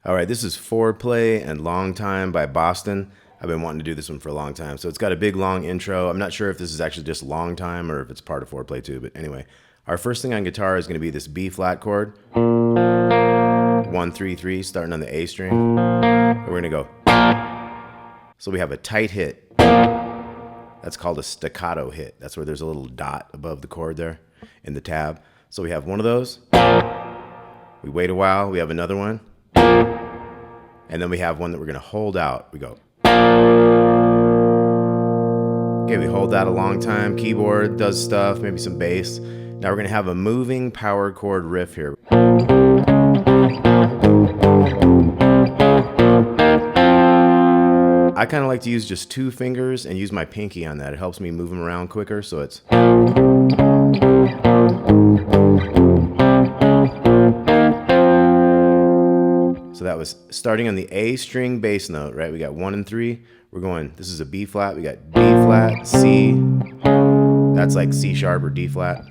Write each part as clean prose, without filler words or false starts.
All right, this is Foreplay and Long Time by Boston. I've been wanting to do this one for a long time. So it's got a big long intro. I'm not sure if this is actually just Long Time or if it's part of Foreplay too, but anyway. Our first thing on guitar is going to be this B flat chord. 1, 3, 3, starting on the A string. And we're going to go. So we have a tight hit. That's called a staccato hit. That's where there's a little dot above the chord there in the tab. So we have one of those. We wait a while. We have another one. And then we have one that we're going to hold out. We go. Okay, we hold that a long time. Keyboard does stuff, maybe some bass. Now we're going to have a moving power chord riff here. I kind of like to use just 2 fingers and use my pinky on that. It helps me move them around quicker, so it's... So that was starting on the A string bass note, right? We got 1 and 3. We're going, this is a B flat. We got B flat, C. That's like C sharp or D flat.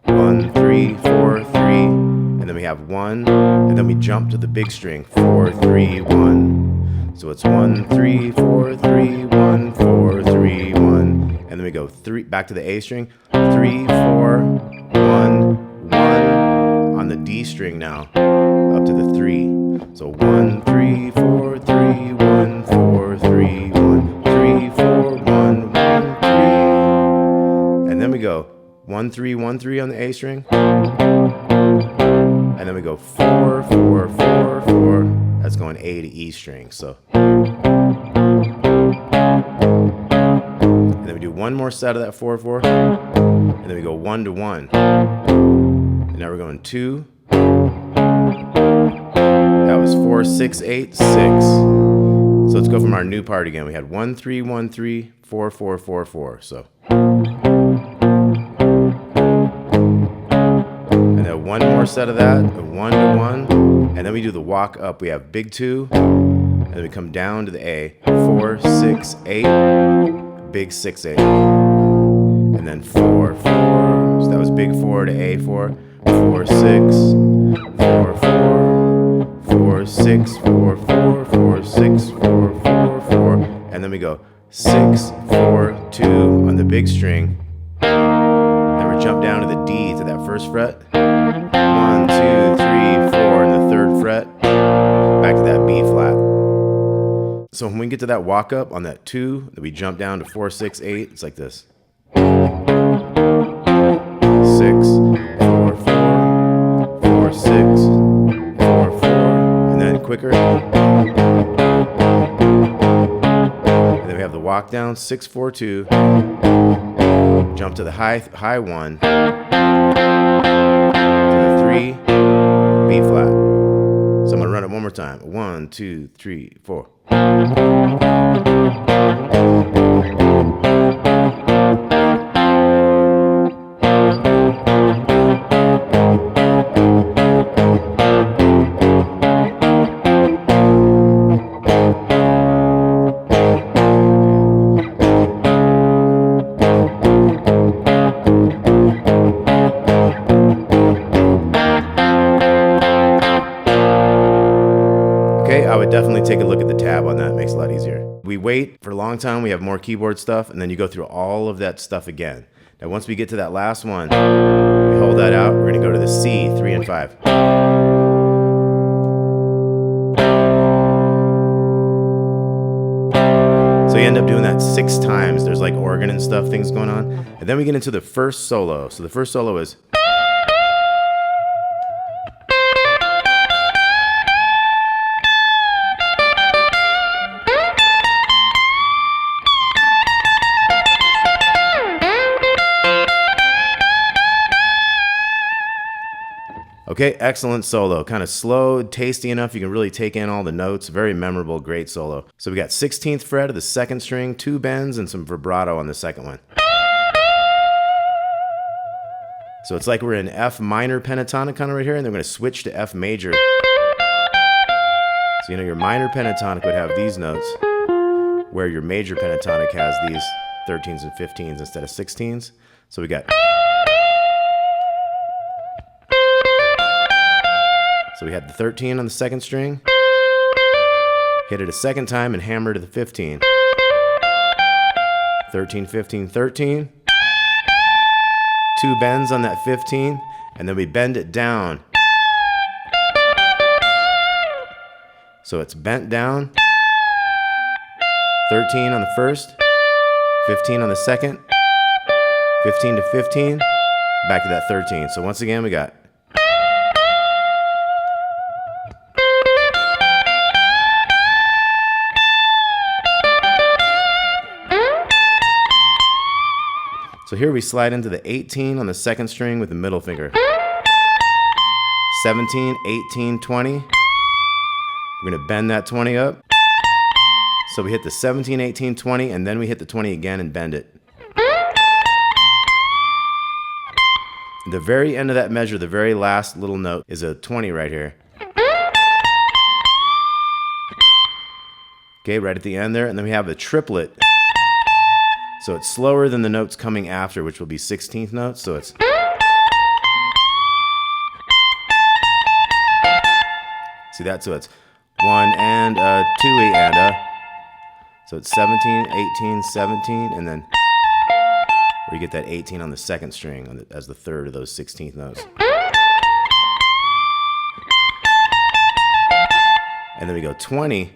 1, 3, 4, 3. And then we have 1. And then we jump to the big string. 4, 3, 1. So it's 1, 3, 4, 3, 1, 4, 3, 1. And then we go 3 back to the A string. 3, 4, 1, 1. On the D string now. Up to the 3. So 1, 3, 4, 3, 1, 4, 3, 1, 3, 4, 1, 1, 3. And then we go 1, 3, 1, 3 on the A string. And then we go 4, 4, 4, 4. That's going A to E string. So. And then we do one more set of that 4, 4. And then we go 1 to 1. And now we're going 2. That was 4, 6, 8, 6. So let's go from our new part again. We had 1, 3, 1, 3, 4, 4, 4, 4. So. And then one more set of that, 1 to 1. And then we do the walk up. We have big 2. And then we come down to the A. 4, 6, 8. Big 6, 8. And then 4, 4. So that was big 4 to A 4. 4, 6. 4, 4. 4, 6, 4, 4, 4, 6, 4, 4, 4. And then we go 6, 4, 2 on the big string. Then we jump down to the D to that first fret. 1, 2, 3, 4 in the 3rd fret. Back to that B flat. So when we get to that walk up on that 2, then we jump down to 4, 6, 8. It's like this. 6, 4, 4, 4, 6. Quicker. And then we have the walk down, 6, 4, 2. Jump to the high 1. To the 3, B flat. So I'm gonna run it one more time. 1, 2, 3, 4. I would definitely take a look at the tab on that. It makes it a lot easier. We wait for a long time. We have more keyboard stuff, and then you go through all of that stuff again. Now, once we get to that last one, we hold that out. We're going to go to the C, 3 and 5. So you end up doing that 6 times. There's like organ and stuff, things going on. And then we get into the first solo. So the first solo is... Okay, excellent solo. Kind of slow, tasty enough. You can really take in all the notes. Very memorable, great solo. So we got 16th fret of the 2nd string, 2 bends, and some vibrato on the 2nd one. So it's like we're in F minor pentatonic kind of right here, and then we're going to switch to F major. So your minor pentatonic would have these notes, where your major pentatonic has these 13s and 15s instead of 16s. So we got... So we had the 13 on the 2nd string, Hit it a second time and hammer to the 15. 13, 15, 13. 2 bends on that 15, and then we bend it down. So it's bent down. 13 on the first, 15 on the second, 15 to 15, back to that 13. So once again, we got. So here we slide into the 18 on the second string with the middle finger. 17, 18, 20. We're gonna bend that 20 up. So we hit the 17, 18, 20, and then we hit the 20 again and bend it. The very end of that measure, the very last little note, is a 20 right here. Okay, right at the end there, and then we have a triplet. So it's slower than the notes coming after, which will be 16th notes, so it's. See that? So it's 1 and 2 and So it's 17, 18, 17, and then where you get that 18 on the second string as the third of those 16th notes. And then we go 20.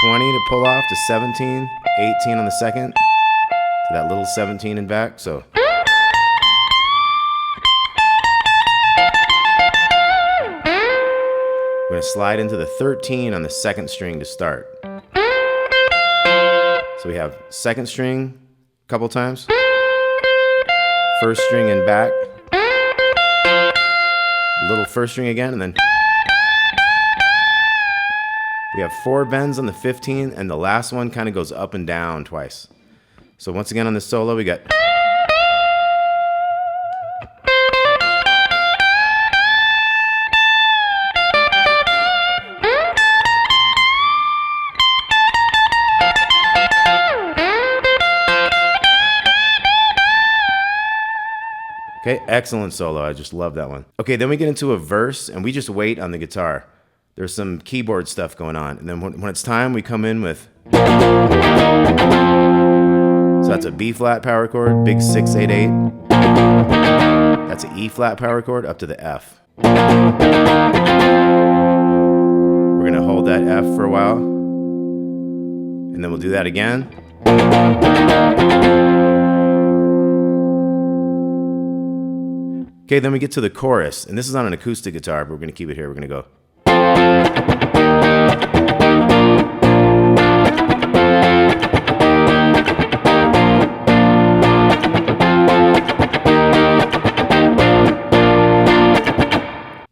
20 to pull off to 17, 18 on the second, to that little 17 and back, so. We're gonna slide into the 13 on the second string to start. So we have second string a couple times, first string and back, little first string again, and then we have 4 bends on the 15, and the last one kind of goes up and down twice. So once again on this solo, we got. Okay, excellent solo. I just love that one. Okay, then we get into a verse, and we just wait on the guitar. There's some keyboard stuff going on. And then when it's time, we come in with. So that's a B flat power chord, big 6, 8, 8. That's an E flat power chord up to the F. We're gonna hold that F for a while. And then we'll do that again. Okay, then we get to the chorus. And this is on an acoustic guitar, but we're gonna keep it here. We're gonna go.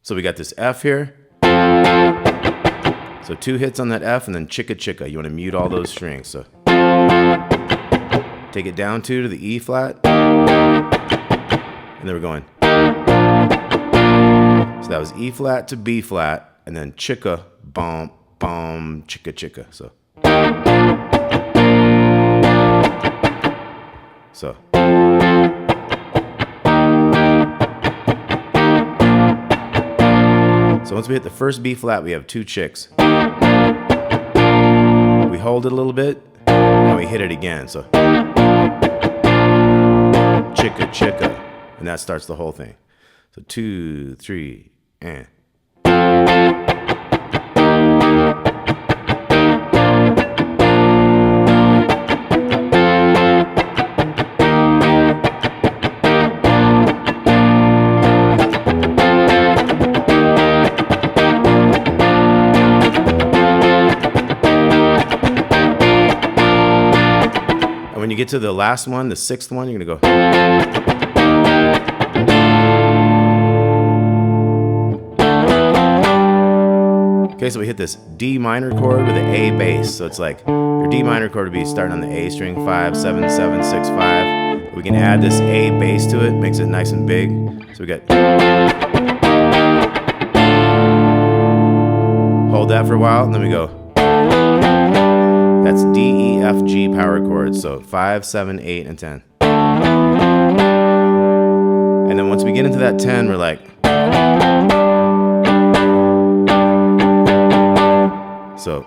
So we got this F here. So 2 hits on that F and then chicka chicka. You want to mute all those strings. So take it down to the E flat. And then we're going. So that was E flat to B flat. And then chicka, bum, bum, chicka chicka. So. So once we hit the first B flat, we have 2 chicks. We hold it a little bit, and we hit it again. So chicka chicka, and that starts the whole thing. So 2, 3, and. When you get to the last one, the 6th one, you're gonna go. Okay, so we hit this D minor chord with an A bass. So it's like your D minor chord would be starting on the A string, 5, 7, 7, 6, 5. We can add this A bass to it, makes it nice and big. So we got. Hold that for a while, and then we go. That's D, E, F, G power chords. So 5, 7, 8, and 10. And then once we get into that 10, we're like. So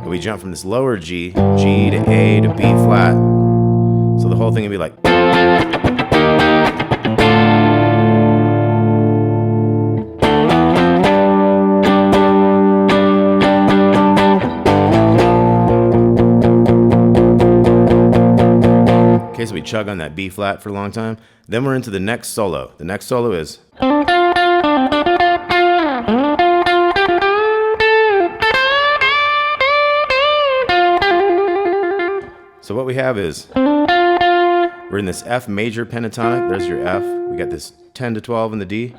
we jump from this lower G, G to A to B flat. So the whole thing would be like. Okay, so we chug on that B flat for a long time. Then we're into the next solo. The next solo is. So what we have is, we're in this F major pentatonic. There's your F. We got this 10 to 12 in the D.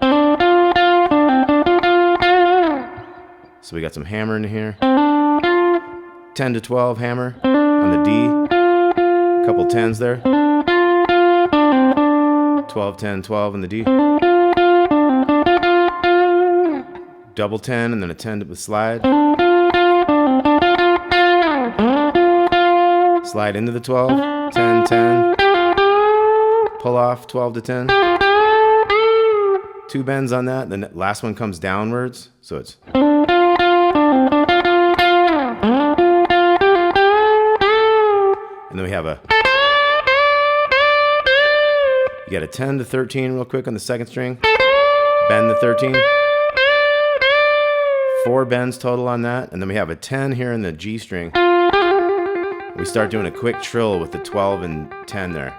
So we got some hammer in here. 10 to 12 hammer on the D. Couple 10s there. 12, 10, 12 in the D. Double 10 and then a 10 with slide. Slide into the 12. 10, 10. Pull off 12 to 10. 2 bends on that. The last one comes downwards. So it's. And then we have a. You got a 10 to 13 real quick on the second string. Bend the 13. 4 bends total on that. And then we have a 10 here in the G string. We start doing a quick trill with the 12 and 10 there.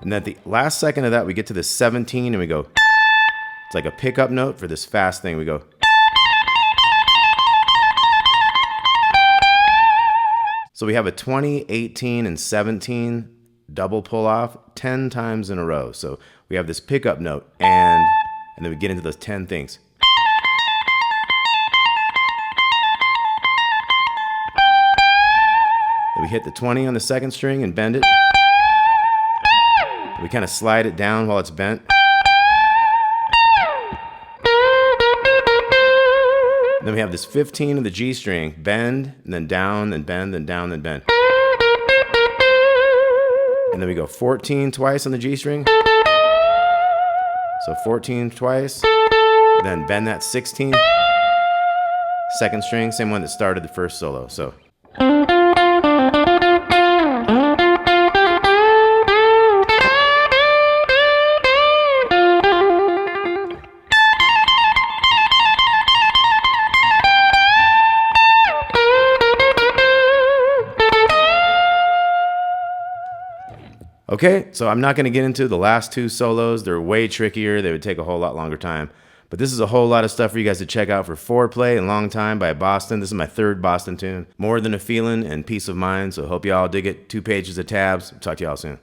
And then the last second of that, we get to the 17 and we go. It's like a pickup note for this fast thing. We go. So we have a 20, 18, and 17 double pull off 10 times in a row. So we have this pickup note and then we get into those 10 things. Then we hit the 20 on the second string and bend it. We kind of slide it down while it's bent. And then we have this 15 of the G string, bend, and then down, then bend, then down, then bend. And then we go 14 twice on the G string. So 14 twice, then bend that 16. Second string, same one that started the first solo. So. Okay, so I'm not going to get into the last 2 solos. They're way trickier. They would take a whole lot longer time. But this is a whole lot of stuff for you guys to check out for Foreplay and Long Time by Boston. This is my 3rd Boston tune. More Than a Feeling and Peace of Mind. So hope y'all dig it. 2 pages of tabs. Talk to y'all soon.